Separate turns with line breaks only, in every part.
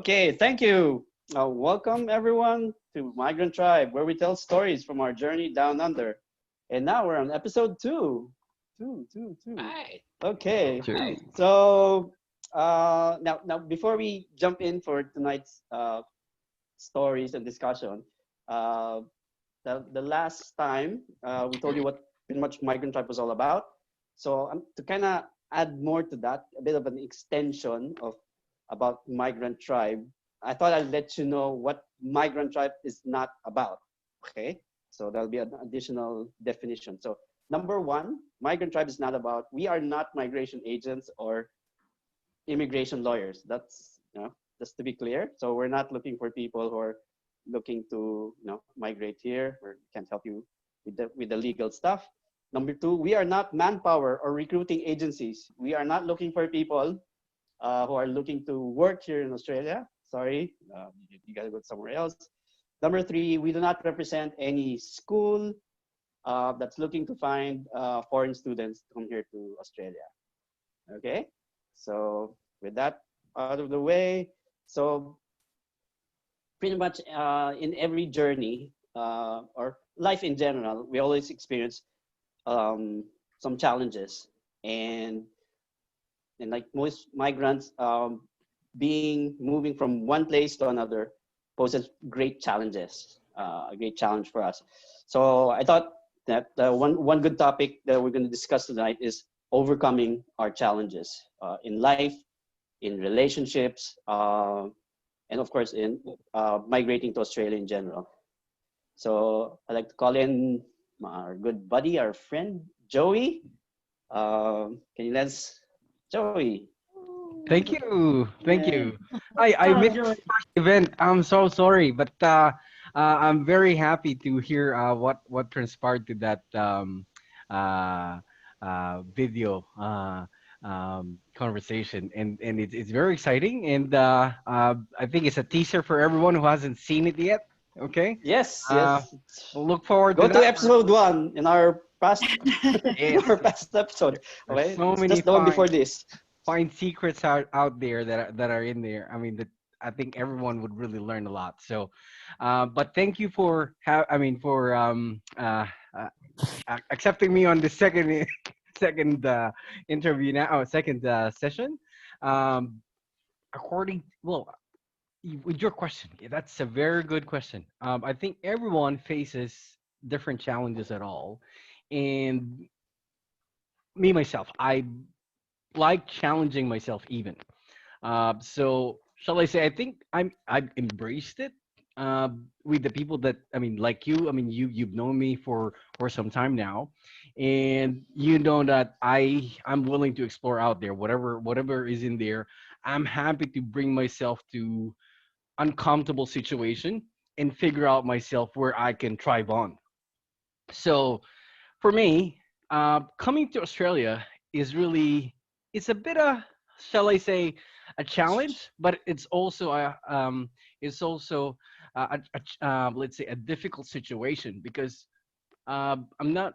Okay, thank you. Welcome everyone to Migrant Tribe, where we tell stories from our journey down under. And now we're on episode two. Two.
Right.
Okay,
True.
so now before we jump in for tonight's stories and discussion, uh, the last time we told you what pretty much Migrant Tribe was all about. So to kind of add more to that, a bit of an extension of about Migrant Tribe, I thought I'd let you know what Migrant Tribe is not about. Okay, so there'll be an additional definition. So number one, Migrant Tribe is not about. We are not migration agents or immigration lawyers. That's just to be clear. So we're not looking for people who are looking to migrate here. We can't help you with the legal stuff. Number two, we are not manpower or recruiting agencies. We are not looking for people who are looking to work here in Australia. Sorry, you gotta go somewhere else. Number three, we do not represent any school that's looking to find foreign students to come here to Australia. Okay, so with that out of the way, so pretty much in every journey or life in general, we always experience some challenges, and like most migrants, moving from one place to another poses great challenges, a great challenge for us. So I thought that one good topic that we're going to discuss tonight is overcoming our challenges in life, in relationships, and of course in migrating to Australia in general. So I'd like to call in our good buddy, our friend, Joey. Can you let us, Joey?
Thank you. Thank
Yeah.
you. I missed the first event. I'm so sorry, but I'm very happy to hear what transpired to that video conversation, and it's very exciting, and I think it's a teaser for everyone who hasn't seen it yet. Okay.
Yes,
Uh,
yes.
we'll look forward
Go
to
to
that.
episode one in our past in
Yes,
our past episode.
there's
Okay,
so
it's
many
just the one before this.
find secrets out there that are in there. I mean, that I think everyone would really learn a lot. So, but thank you for accepting me on the second second interview now, second session. Um, according well, with your question, yeah, that's a very good question. I think everyone faces different challenges at all, and me myself, I like challenging myself even. So shall I say? I think I've embraced it with the people that I mean, like you. I mean, you've known me for some time now, and you know that I'm willing to explore out there, whatever is in there. I'm happy to bring myself to uncomfortable situation and figure out myself where I can thrive on. So for me, coming to Australia is really it's a bit of shall I say a challenge, but it's also let's say a difficult situation because I'm not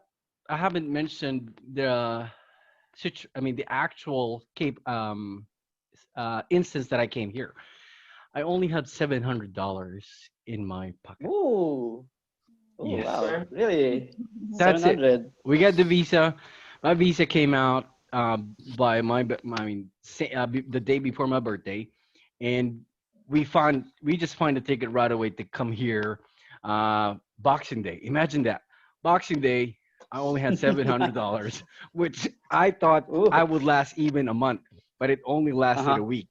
I haven't mentioned I mean the actual Cape instance that I came here. I only had $700 in my pocket.
Ooh, oh
Yes,
wow, really? Seven
that's it.
hundred.
We got the visa. My visa came out by I mean, the day before my birthday, and we just find a ticket right away to come here. Boxing Day. Imagine that. Boxing Day. I only had $700, which I thought
Ooh,
I would last even a month, but it only lasted
uh-huh.
a week.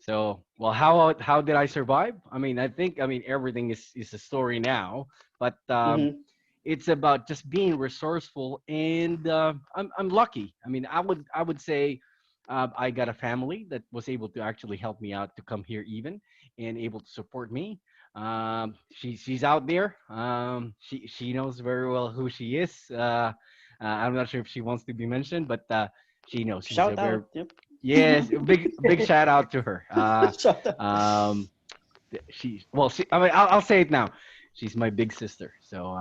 So, well, how did I survive? I mean, I mean everything is a story now, but
Mm-hmm.
it's about just being resourceful, and I'm lucky. I mean, I would say I got a family that was able to actually help me out to come here even and able to support me. She's out there. She knows very well who she is. I'm not sure if she wants to be mentioned, but she knows. She's a
Shout
very
out. Yep.
yes, big shout out to her.
Shout out.
Um, I mean, I'll say it now. She's my big sister. So,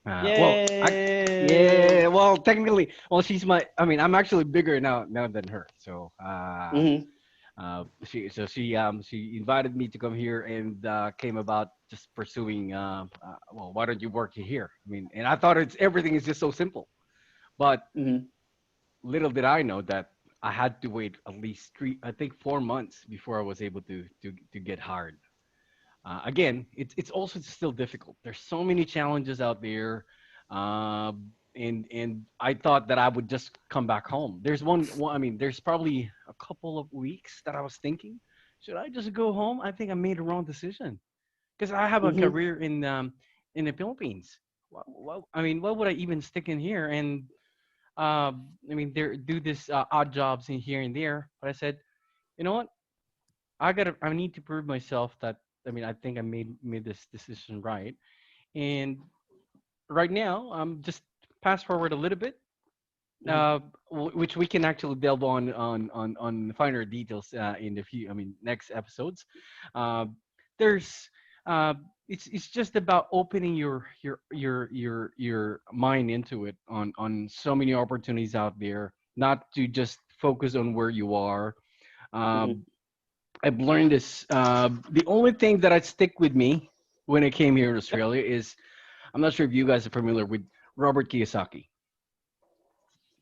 Yay.
yeah, well, technically, well, she's my. I mean, I'm actually bigger now than her. So,
Mm-hmm.
She invited me to come here and came about just pursuing. Well, why don't you work here? I mean, and I thought it's everything is just so simple, but
Mm-hmm.
little did I know that I had to wait at least I think 4 months before I was able to get hired. Again, it's also still difficult. There's so many challenges out there, uh, and I thought that I would just come back home. I mean, there's probably a couple of weeks that I was thinking, should I just go home? I think I made a wrong decision because I have a
Mm-hmm.
career in the Philippines. I mean, what would I even stick in here? And I mean, there do this odd jobs in here and there. But I said, you know what? I need to prove myself that I mean I think I made this decision right. And right now I'm just fast forward a little bit,
Mm-hmm.
which we can actually delve on finer details in the few I mean next episodes. Uh, there's it's just about opening your mind into it on so many opportunities out there, not to just focus on where you are. Uh,
Mm-hmm.
I've learned this. The only thing that I stick with me when I came here in
Yep.
Australia is I'm not sure if you guys are familiar with Robert Kiyosaki.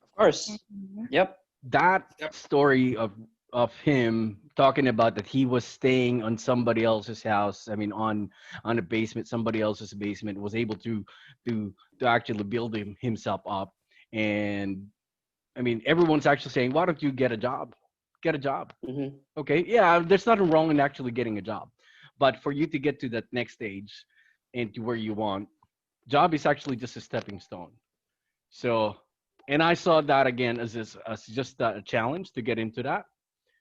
Of course.
Mhm.
Yep.
That
Yep.
story of him talking about that he was staying on somebody else's house. I mean, on a basement, somebody else's basement, was able to to actually build himself up. And I mean, everyone's actually saying, "Why don't you get a job? Get a job."
Mm-hmm.
Okay, yeah, there's nothing wrong in actually getting a job, but for you to get to that next stage and to where you want, job is actually just a stepping stone. So, and I saw that again as just a challenge to get into that.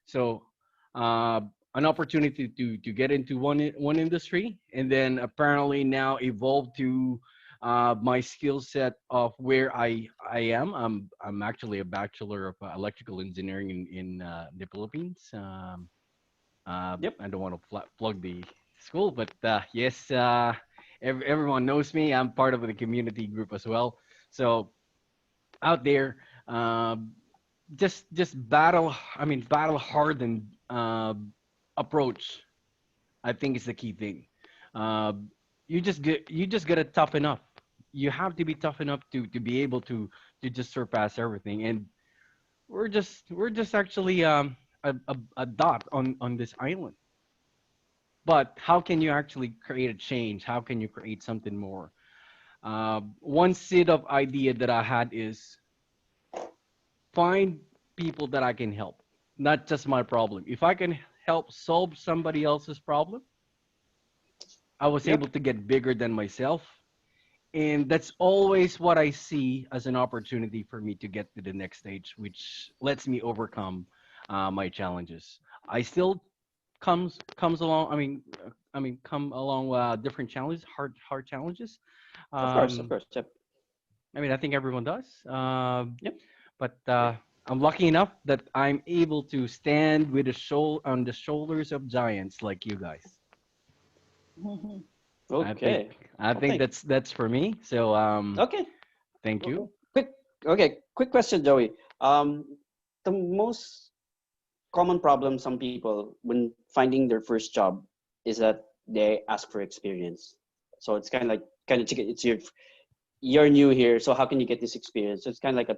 So, uh, an opportunity to get into one industry, and then apparently now evolve to my skill set of where I am. I'm actually a bachelor of electrical engineering in the Philippines.
Yep.
I don't want to plug the school, but yes, everyone knows me. I'm part of the community group as well. So out there, just battle. I mean, battle hard and approach. I think is the key thing. Uh, you just gotta toughen up. You have to be tough enough to be able to just surpass everything. And we're just actually a dot on this island. But how can you actually create a change? How can you create something more? One seed of idea that I had is find people that I can help, not just my problem. If I can help solve somebody else's problem, I was able
Yep.
to get bigger than myself. And that's always what I see as an opportunity for me to get to the next stage, which lets me overcome my challenges. I still comes along. Come along different challenges, hard challenges.
Of course. Of
Um,
course. Yep.
I mean, I think everyone does.
Yep.
But I'm lucky enough that I'm able to stand with on the shoulders of giants like you guys.
Mhm.
I think
Okay.
I
Well,
think that's for me. So
okay.
thank you.
Quick. Okay. Quick question, Joey. The most common problem some people when finding their first job is that they ask for experience. So it's kind of chicken. It's you're new here, so how can you get this experience? So it's kind of like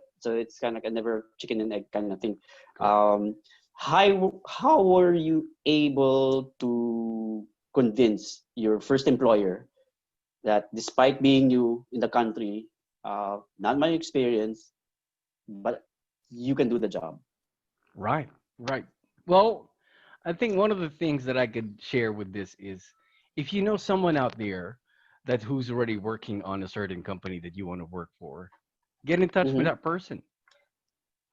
a never chicken and egg kind of thing.
Correct.
Um, how were you able to convince your first employer that despite being new in the country, not my experience, but you can do the job?
Right. Right. Well, I think one of the things that I could share with this is if you know someone out there that who's already working on a certain company that you want to work for, get in touch with
Mm-hmm.
that person.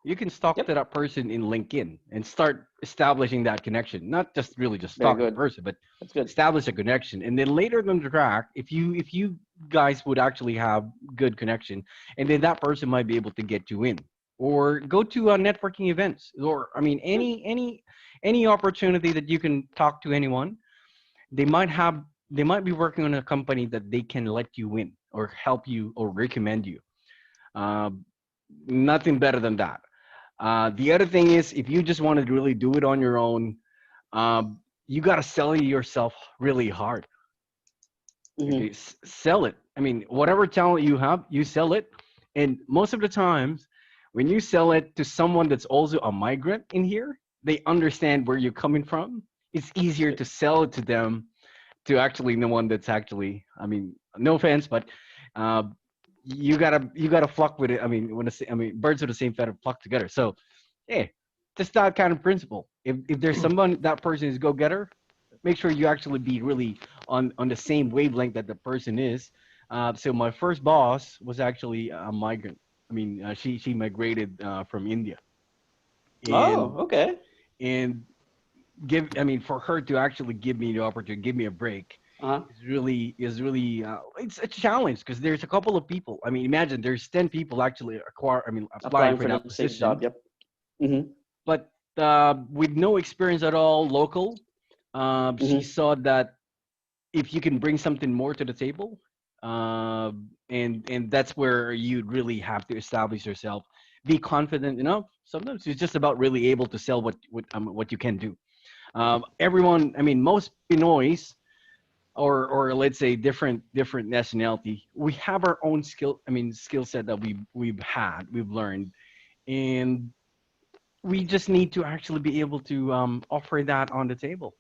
You can talk
Yep.
to that person in LinkedIn and start establishing that connection. Not just really just
Very
talk to the
good.
person, but
That's good.
establish a connection. And then later down the track, if you guys would actually have good connection, and then that person might be able to get you in, or go to networking events, or I mean
Yep.
any opportunity that you can talk to anyone. They might have they might be working on a company that they can let you in or help you or recommend you. Uh, Nothing better than that. The other thing is, if you just want to really do it on your own, you got to sell yourself really hard.
Mm-hmm.
Okay, sell it. I mean, whatever talent you have, you sell it. And most of the times, when you sell it to someone that's also a migrant in here, they understand where you're coming from. It's easier to sell it to them to actually the one that's actually. I mean, no offense, but uh, you gotta flock with it. I mean, birds of the same feather flock together. So, yeah, just that kind of principle. If there's someone that person is go getter, make sure you actually be really on the same wavelength that the person is. So my first boss was actually a migrant. I mean, she migrated from India, and
Oh, okay.
and I mean, for her to actually give me the opportunity, give me a break,
Uh-huh.
is really it's a challenge because there's a couple of people. I mean, imagine there's 10 people actually applying
Applying
for
for the
that
same job.
position,
Yep. Mm-hmm.
but with no experience at all, local. She
Mm-hmm.
saw that if you can bring something more to the table, and that's where you'd really have to establish yourself, be confident enough. Sometimes it's just about really able to sell what you can do. Everyone, I mean, most Pinoys, or let's say different nationality, we have our own skill set that we've learned, and we just need to actually be able to offer that on the table.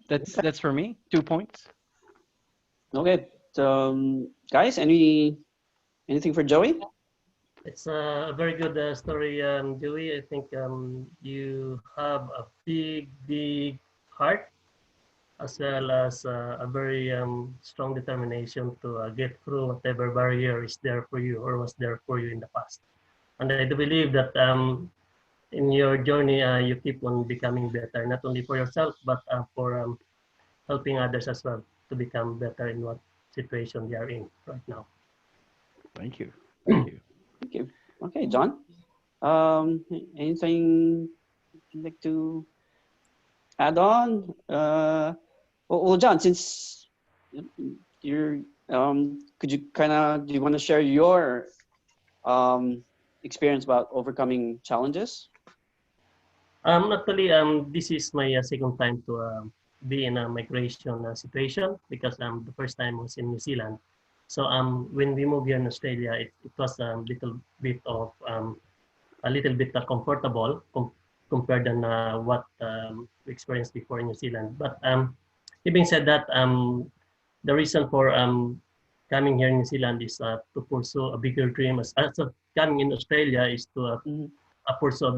That's for me 2 points.
Okay. So, guys, anything for Joey?
It's a very good story, Joey. I think you have a big heart as well as a very strong determination to get through whatever barrier is there for you or was there for you in the past. And I do believe that in your journey, you keep on becoming better, not only for yourself, but for helping others as well to become better in what situation they are in right now.
Thank you. Thank you.
Thank you. Okay, John. Anything you'd like to add on? Well, John, since you're, could you kind of, do you want to share your um, experience about overcoming challenges?
Actually, this is my second time to be in a migration situation because the first time was in New Zealand. So when we moved here in Australia, it was a little bit comfortable compared than what we experienced before in New Zealand. But having said that, the reason for coming here in New Zealand is to pursue a bigger dream. So coming in Australia is to
Mm-hmm.
pursue a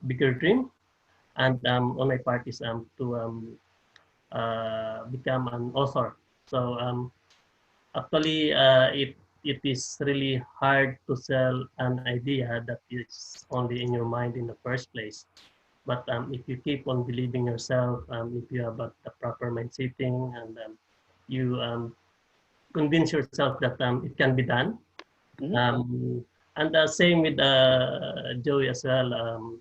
bigger dream, and on my part is to become an author. So actually, it is really hard to sell an idea that is only in your mind in the first place. But if you keep on believing yourself, if you have the proper mind setting, and you convince yourself that it can be done.
Mm-hmm.
And same with Joey as well.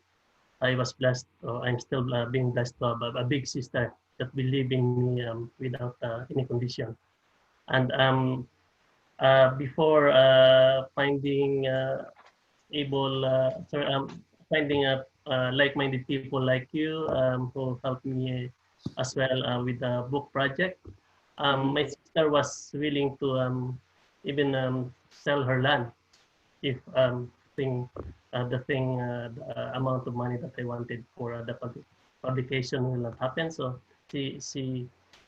I was blessed, or I'm still being blessed to have a big sister that believed in me without any condition. And before finding able, sorry, finding like-minded people like you who helped me as well with the book project.
Mm-hmm.
My sister was willing to even sell her land if the amount of money that I wanted for the publication will not happen. So she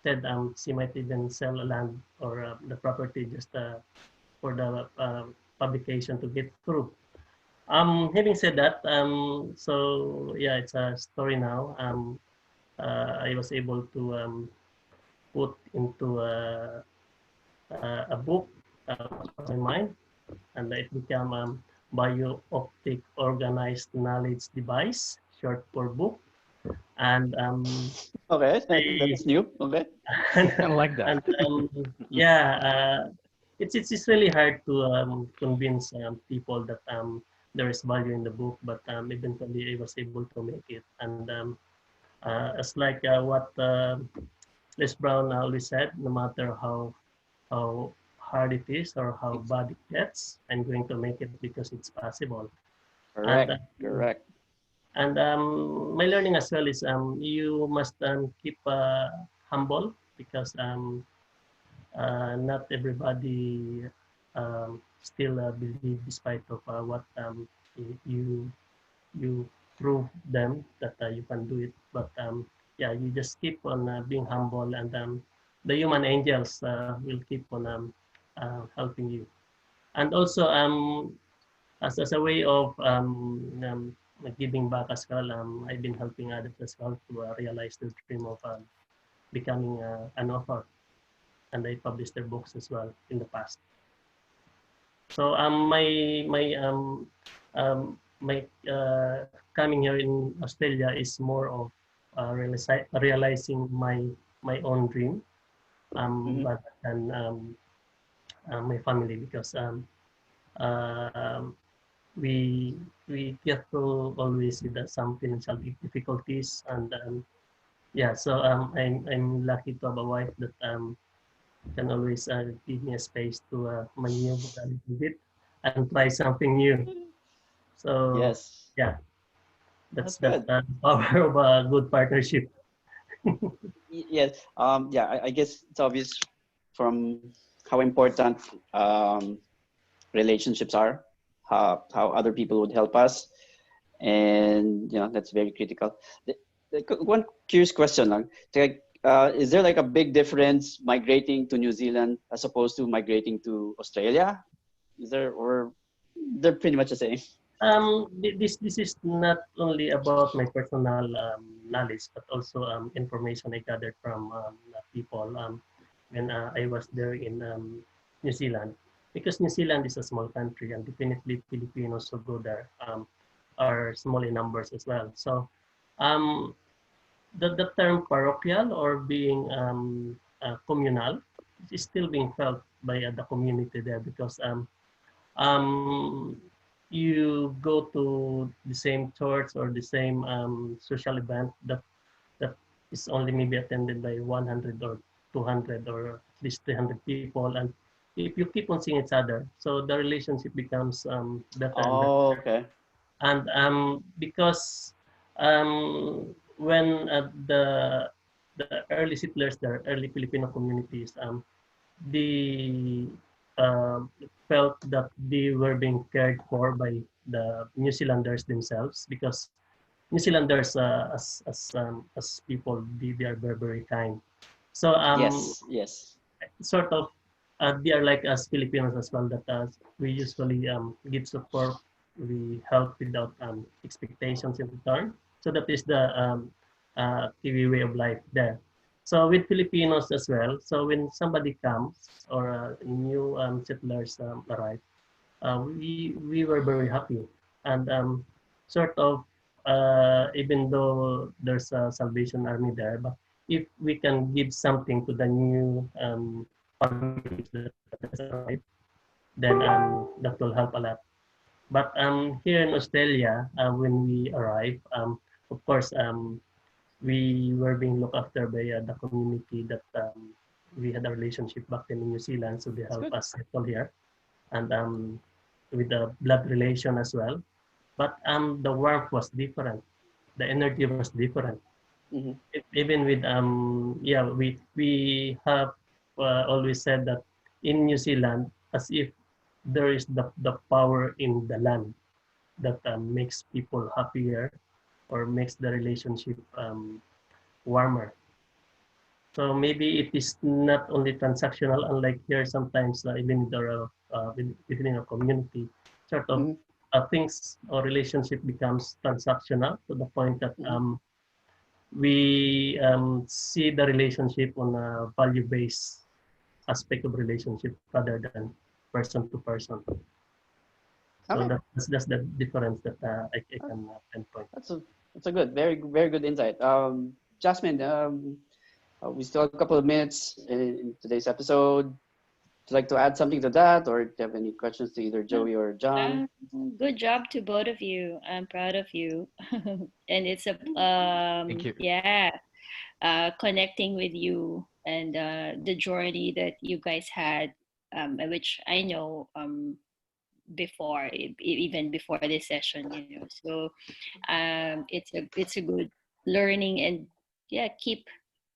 said she might even sell a land or the property just for the publication to get through. Having said that, so yeah, it's a story now. I was able to put into a book on my mind, and it became bio-optic organized knowledge device, short for book. And
Okay,
I,
that's new. Okay.
I like that.
and yeah, it's really hard to convince people that there is value in the book, but eventually I was able to make it. And it's like what Les Brown always said, no matter how hard it is or how bad it gets, I'm going to make it because it's possible. And
Correct. Correct.
my learning as well is you must keep humble because not everybody still believe despite of what you prove them that you can do it. But yeah, you just keep on being humble, and the human angels will keep on helping you. And also as a way of giving back as well, I've been helping others as well to realize the dream of becoming an author, and I published their books as well in the past. So my coming here in Australia is more of realizing my own dream
Mm-hmm.
rather than my family, because um, we we get to always see that some financial difficulties, and yeah, so I'm lucky to have a wife that can always give me a space to maneuver a little bit and try something new. So
Yes.
yeah,
That's
that's
good.
the power of a good partnership.
Yes. Yeah. I guess it's obvious from how important um, relationships are, how other people would help us, and that's very critical. One curious question, lang. Like, is there like a big difference migrating to New Zealand as opposed to migrating to Australia? Is there, or they're pretty much the same?
This is not only about my personal knowledge, but also information I gathered from people when I was there in New Zealand. Because New Zealand is a small country, and definitely Filipinos who go there are small in numbers as well. So um, the term parochial or being communal is still being felt by the community there, because um, you go to the same church or the same social event that is only maybe attended by 100 or 200 or at least 300 people, and if you keep on seeing each other, so the relationship becomes better and better.
Oh, okay.
And because when the early settlers, the early Filipino communities, they felt that they were being cared for by the New Zealanders themselves, because New Zealanders, as people, they are very very kind. So
Yes, yes.
sort of they are like us Filipinos as well, that we usually give support, we help without expectations in return. So that is the Kiwi way of life there. So with Filipinos as well, so when somebody comes or new settlers arrive, we were very happy, and sort of even though there's a Salvation Army there, but if we can give something to the new families that has arrived, then that will help a lot. But here in Australia, when we arrived, of course, we were being looked after by the community that we had a relationship back then in New Zealand, so they
That's
help
good.
us settle here, and with the blood relation as well. But the warmth was different, the energy was different.
Mm-hmm.
Even with yeah, we have always said that in New Zealand, as if there is the power in the land that makes people happier or makes the relationship warmer. So maybe it is not only transactional, unlike here sometimes even within a community, sort of
Mm-hmm.
things or relationship becomes transactional to the point that
Mm-hmm.
we see the relationship on a value-based aspect of relationship rather than person to person. So
Okay.
that's the difference that I
Uh,
can pinpoint.
That's a that's a good, very very good insight. Jasmine, we still have a couple of minutes in today's episode. Would you like to add something to that, or do you have any questions to either
No,
Joey or John?
um, good job to both of you. I'm proud of you. And it's a
Thank you.
yeah, connecting with you and the journey that you guys had, which I know before, even before this session, you know. So it's a good learning, and yeah, keep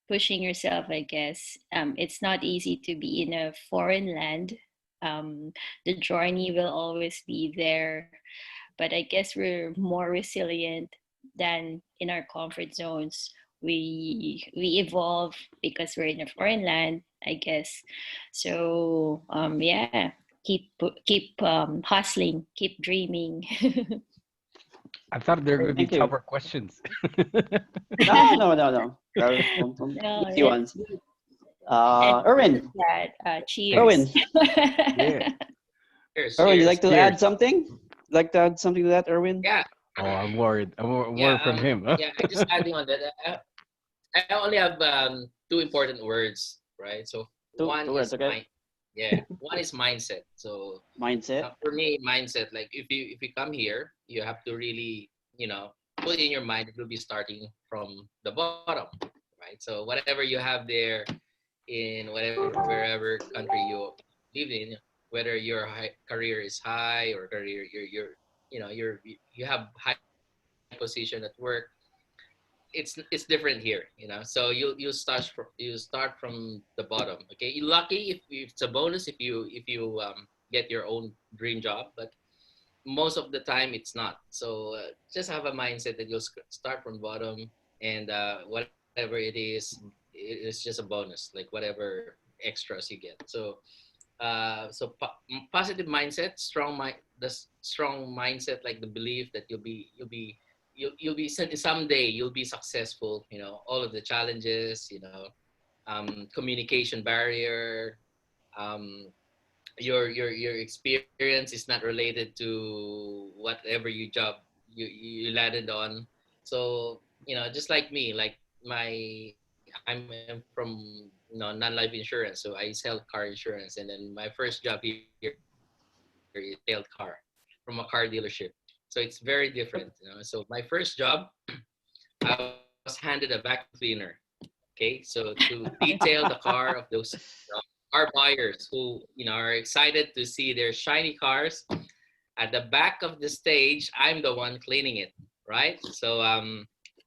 pushing yourself, I guess. It's not easy to be in a foreign land. The journey will always be there, but I guess we're more resilient than in our comfort zones. We evolve because we're in a foreign land, I guess. So yeah, keep hustling, keep dreaming.
I thought there were
Okay,
going to be
thank you.
tougher questions.
No, no, no, no. There are some
No,
easy
it's
ones.
good. And with
Erwin,
that,
Thanks.
Erwin,
cheers.
Yeah.
Cheers,
Erwin, you
cheers.
like to
Cheers.
add something? Like to add something to that, Erwin?
Yeah,
Oh, I'm worried.
yeah,
Worried from him. Huh?
yeah. I just adding on that. I only have two important words, right? So
Two
one
words,
is
okay?
yeah, one is mindset. So
Mindset.
for me, mindset, like if you come here, you have to really, put in your mind it will be starting from the bottom, right? So whatever you have there in whatever wherever country you live in, whether your career is high or career you have high position at work, it's different here, so you start from the bottom. Okay, you're lucky if it's a bonus if you get your own dream job, but most of the time it's not. So just have a mindset that you'll start from bottom, and whatever it is just a bonus, like whatever extras you get. So positive mindset, strong mindset, like the belief that you'll be someday you'll be successful. All of the challenges, communication barrier, um, your experience is not related to whatever you job you landed on. So just like me, like I'm from non-life insurance, so I sell car insurance, and then my first job here is sales car from a car dealership. So it's very different. So my first job, I was handed a vacuum cleaner. Okay, so to detail the car of those car buyers who are excited to see their shiny cars at the back of the stage. I'm the one cleaning it, right? So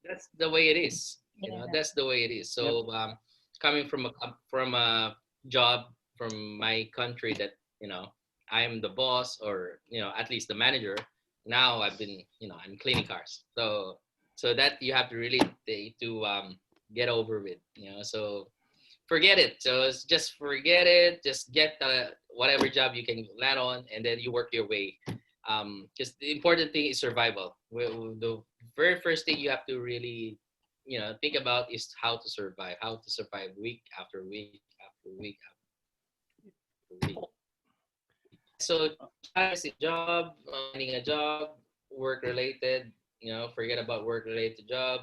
that's the way it is.
Yeah.
That's the way it is.
Yep.
So coming from a job from my country that I'm the boss, or at least the manager. Now I've been I'm cleaning cars. So that you have to really get over with. So forget it. So it's just forget it. Just get whatever job you can land on, and then you work your way. Because the important thing is survival. The very first thing you have to really, think about is how to survive. How to survive week after week after week after week. So try a job, finding a job, work related. Forget about work related job.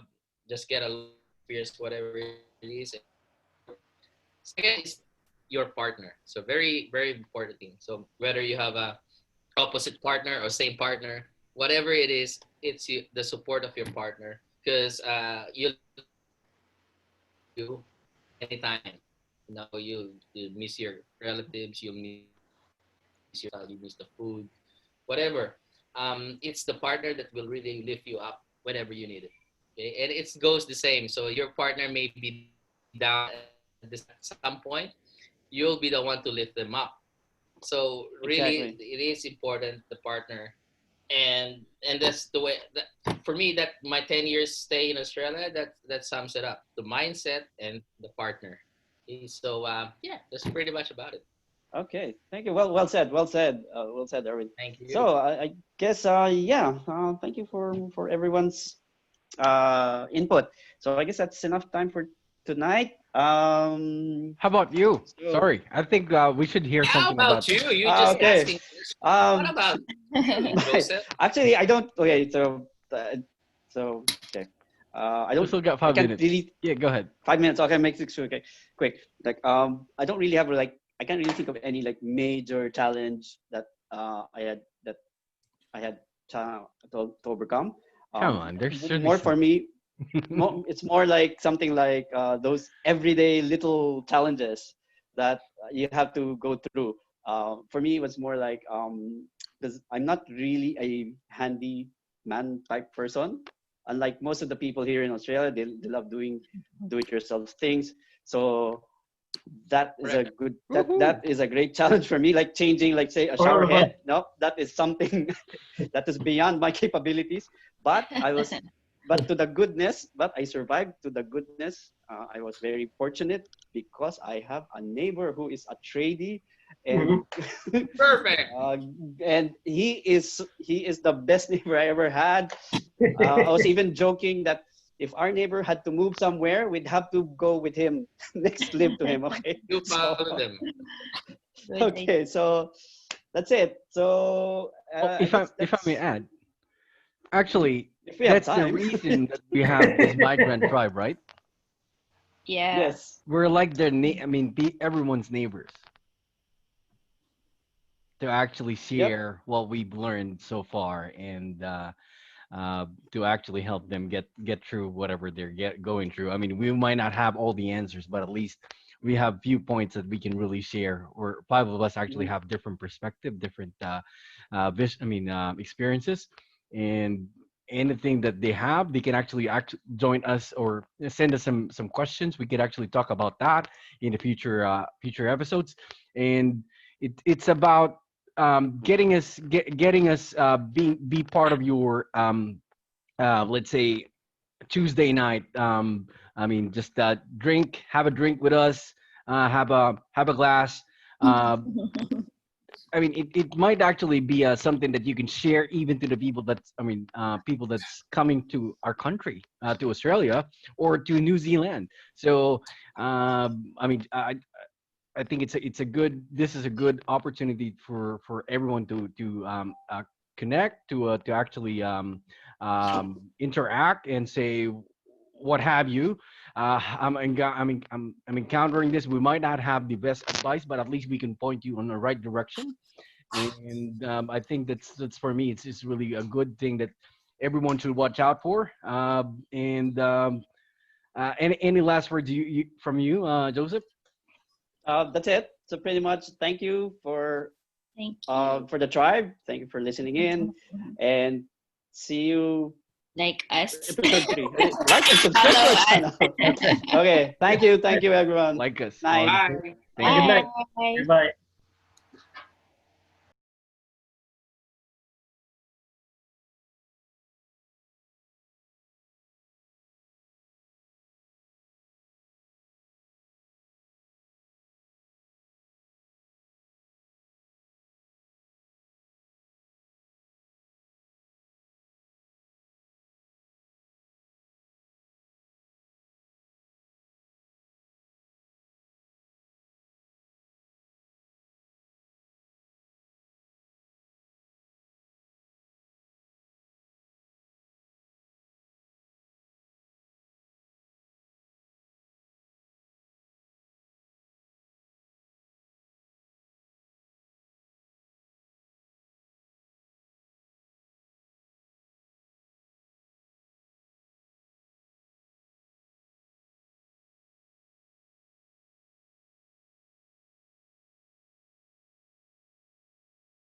Just get a lot of experience, whatever it is, and second is your partner. So very, very important thing. So whether you have a opposite partner or same partner, whatever it is, it's the support of your partner, because you'll miss you anytime. You miss your relatives, you miss your spouse, you miss your child, you miss the food, whatever. It's the partner that will really lift you up whenever you need it. Okay? And it goes the same. So your partner may be down at some point, you'll be the one to lift them up. So really,
Exactly.
it is important, the partner. And that's the way that, for me, that my 10 years stay in Australia, that sums it up: the mindset and the partner. Okay, so yeah, that's pretty much about it.
Okay, thank you. Well said. Well said, Erwin.
Thank you.
So I guess yeah. Thank you for everyone's input. So I guess that's enough time for tonight.
How about you?
So
Sorry, I think we should hear
How
something about.
about you? You just
okay.
asking questions. What
Um,
about you, Joseph?
actually, I don't. Okay, so okay. I
We
don't.
still got
I
5
can't
minutes.
really
Yeah, go ahead.
5 minutes. Okay, make it quick. Okay, quick. Like I don't really have like I can't really think of any like major challenge that I had to overcome.
Come on, there's surely
More for
some.
me, it's more like something like those everyday little challenges that you have to go through. For me, it was more like because I'm not really a handy man type person. Unlike most of the people here in Australia, they love doing do-it-yourself things. So that is a
Correct.
good
Woohoo.
that is a great challenge for me. Like changing, like say a shower head. No, that is something that is beyond my capabilities. But but to the goodness, but I survived to the goodness. I was very fortunate because I have a neighbor who is a tradie, and
Perfect.
and he is the best neighbor I ever had. I was even joking that if our neighbor had to move somewhere, we'd have to go with him next live to him. Okay,
You
so
follow them.
Good
okay, so that's it. So
Oh,
I guess
if I may
that's
add, actually,
if we have
that's the
time.
reason that we have this migrant tribe, right?
Yeah.
Yes.
We're like I mean, be everyone's neighbors to actually
Yep.
share what we've learned so far and to actually help them get through whatever they're going through. I mean, we might not have all the answers, but at least we have viewpoints that we can really share. Or five of us actually
Mhm.
have different perspective, different experiences, and anything that they have, they can actually join us or send us some questions. We could actually talk about that in the future episodes, and it's about getting us be part of your let's say Tuesday night. I mean, just have a drink with us, have a glass. Uh, I mean, it might actually be something that you can share even to the people that's, I mean, people that's coming to our country, to Australia or to New Zealand. So, I mean, I think this is a good opportunity for everyone to connect to actually interact and say what have you. I'm encountering this. We might not have the best advice, but at least we can point you on the right direction. And I think that's for me. It's really a good thing that everyone should watch out for. And any last words from you, Joseph?
That's it. So pretty much, thank you
Thank you.
for the tribe. Thank you for listening in, and see you
Like us.
episode 3. Like and subscribe to
Follow
our
us.
channel.
Okay.
Okay. Thank you. Thank you, everyone.
Like us.
Night.
Awesome.
Bye.
Thank
Good
you.
night.
Bye.
Goodbye.